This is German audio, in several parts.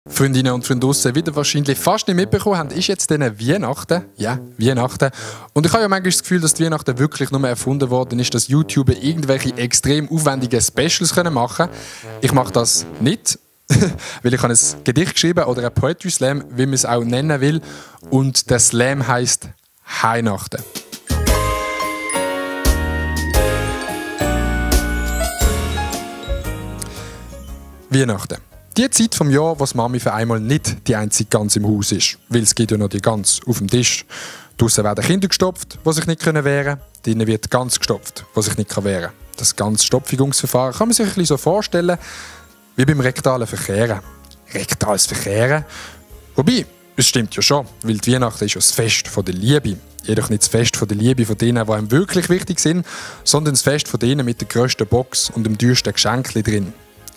Freundinnen und Freunde draussen, wieder wahrscheinlich fast nicht mitbekommen haben, ist jetzt dann Weihnachten. Ja, Weihnachten. Und ich habe ja manchmal das Gefühl, dass die Weihnachten wirklich nur erfunden worden ist, dass YouTuber irgendwelche extrem aufwendigen Specials machen können. Ich mache das nicht, weil ich habe ein Gedicht geschrieben oder ein Poetry Slam, wie man es auch nennen will. Und der Slam heisst Weihnachten. Weihnachten. Die Zeit vom Jahr, wo Mami für einmal nicht die einzige Gans im Haus ist. Weil es gibt ja noch die Gans auf dem Tisch. Draussen werden Kinder gestopft, die sich nicht wehren können. Drinnen wird die Gans gestopft, die sich nicht wehren kann. Das ganze Stopfungsverfahren kann man sich ein bisschen so vorstellen, wie beim rektalen Verkehren. Rektales Verkehren? Wobei, es stimmt ja schon, weil die Weihnachten ist ja das Fest der Liebe. Jedoch nicht das Fest der Liebe von denen, die einem wirklich wichtig sind, sondern das Fest von denen mit der grössten Box und dem teuersten Geschenk drin.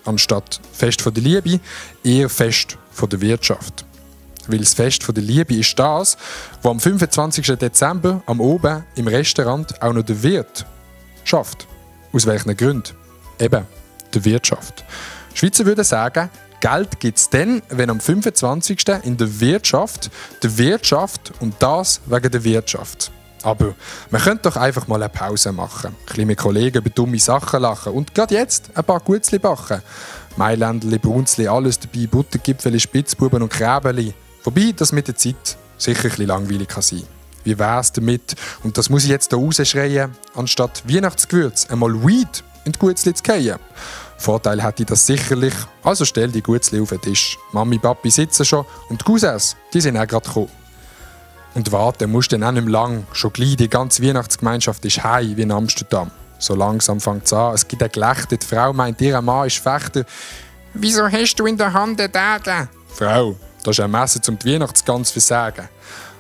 Anstatt Fest der Liebe, eher Fest der Wirtschaft. Weil das Fest der Liebe ist das, wo am 25. Dezember am Oben im Restaurant auch noch der Wirt schafft. Aus welchen Gründen? Eben, der Wirtschaft. Schweizer würden sagen, Geld gibt es dann, wenn am 25. in der Wirtschaft und das wegen der Wirtschaft. Aber man könnte doch einfach mal eine Pause machen, ein bisschen mit Kollegen über dumme Sachen lachen und gerade jetzt ein paar Gutzli backen. Mailändli, Brunzli, alles dabei, Buttergipfeli, Spitzbuben und Kräbeli. Wobei das mit der Zeit sicher ein bisschen langweilig kann sein. Wie wär's damit? Und das muss ich jetzt hier rausschreien, anstatt Weihnachtsgewürz einmal Weed in die Gutzli zu fallen. Vorteil hätte ich das sicherlich, also stell die Gutzli auf den Tisch. Mami, Papi sitzen schon und die Cousins, die sind auch gerade gekommen. Und warten musst du dann auch nicht mehr lang. Schon gleich, die ganze Weihnachtsgemeinschaft ist heim wie in Amsterdam. So langsam fängt es an. Es gibt ein Gelächter. Die Frau meint, ihr Mann ist Fechter. «Wieso hast du in der Hand den Degen?» «Frau, das ist ein Messer, um die Weihnachtsgans zu versagen.»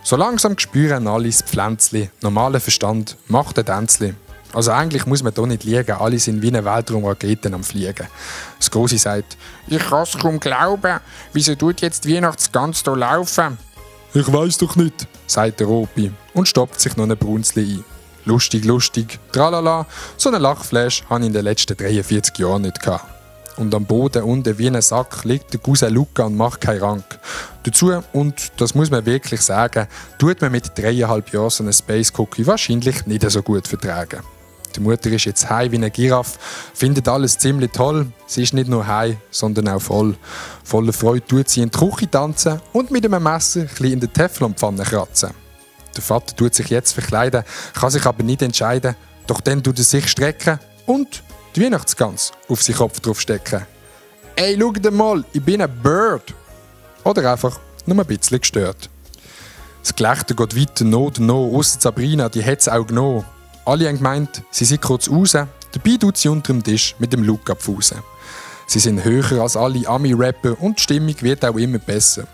So langsam spüren alle das Pflänzli. Normaler Verstand macht ein Tänzli. Also eigentlich muss man hier nicht liegen. Alle sind wie eine Weltraumraketen am Fliegen. Das Grosse sagt, «Ich kann es kaum glauben. Wieso tut jetzt die Weihnachtsgans hier laufen?» «Ich weiss doch nicht», sagt der Opi und stopft sich noch ein Brunzli ein. Lustig, lustig, tralala, so einen Lachflash habe ich in den letzten 43 Jahren nicht gehabt. Und am Boden unten wie ein Sack liegt der Cousin Luca und macht keinen Rank. Dazu, und das muss man wirklich sagen, tut man mit 3,5 Jahren so einen Space Cookie wahrscheinlich nicht so gut vertragen. Die Mutter ist jetzt heim wie eine Giraffe, findet alles ziemlich toll. Sie ist nicht nur heim, sondern auch voll. Voller Freude tut sie in die Küche tanzen und mit einem Messer ein bisschen in der Teflonpfanne kratzen. Der Vater tut sich jetzt verkleiden, kann sich aber nicht entscheiden. Doch dann tut er sich strecken und die Weihnachtsgans auf seinen Kopf draufstecken. «Ey, schau dir mal, ich bin ein Bird!» Oder einfach nur ein bisschen gestört. Das Gelächter geht weiter, noch, ausser Sabrina, die hat es auch genommen. Alle haben gemeint, sie sind kurz raus, dabei tut sie unter dem Tisch mit dem Luca pfusen. Sie sind höher als alle Ami-Rapper und die Stimmung wird auch immer besser.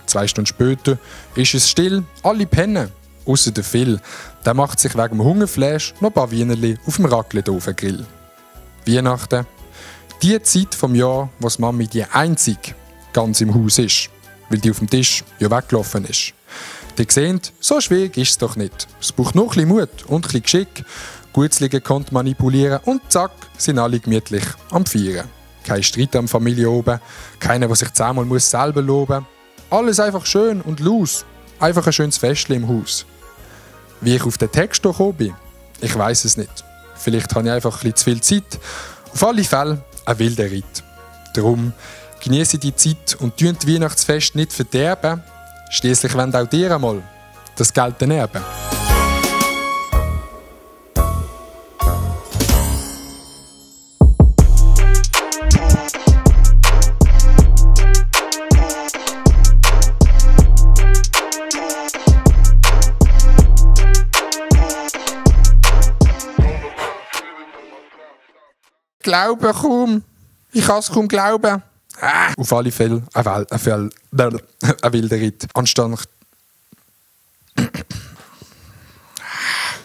2 Stunden später ist es still, alle pennen, ausser der Phil. Der macht sich wegen dem Hungerflash noch ein paar Wienerli auf dem Raclette-Ofen-Grill. Weihnachten, die Zeit vom Jahr, wo die Mami die einzige Gans im Haus ist, weil die auf dem Tisch ja weggelaufen ist. Die sehen, so schwierig ist es doch nicht. Es braucht noch ein bisschen Mut und ein bisschen Geschick. Gutzli gekonnt manipulieren und zack, sind alle gemütlich am Feiern. Kein Streit am Familie oben, keiner, der sich 10-mal muss selber loben. Alles einfach schön und los. Einfach ein schönes Festchen im Haus. Wie ich auf den Text gekommen bin, ich weiss es nicht. Vielleicht habe ich einfach ein bisschen zu viel Zeit. Auf alle Fälle ein wilder Ritt. Darum genieße die Zeit und tun die Weihnachtsfest nicht verderben. Schliesslich wollen auch dir einmal das Geld erben. Glauben kaum. Ich kann es kaum glauben. Auf alle Fälle ein wilder Ritt. Anstatt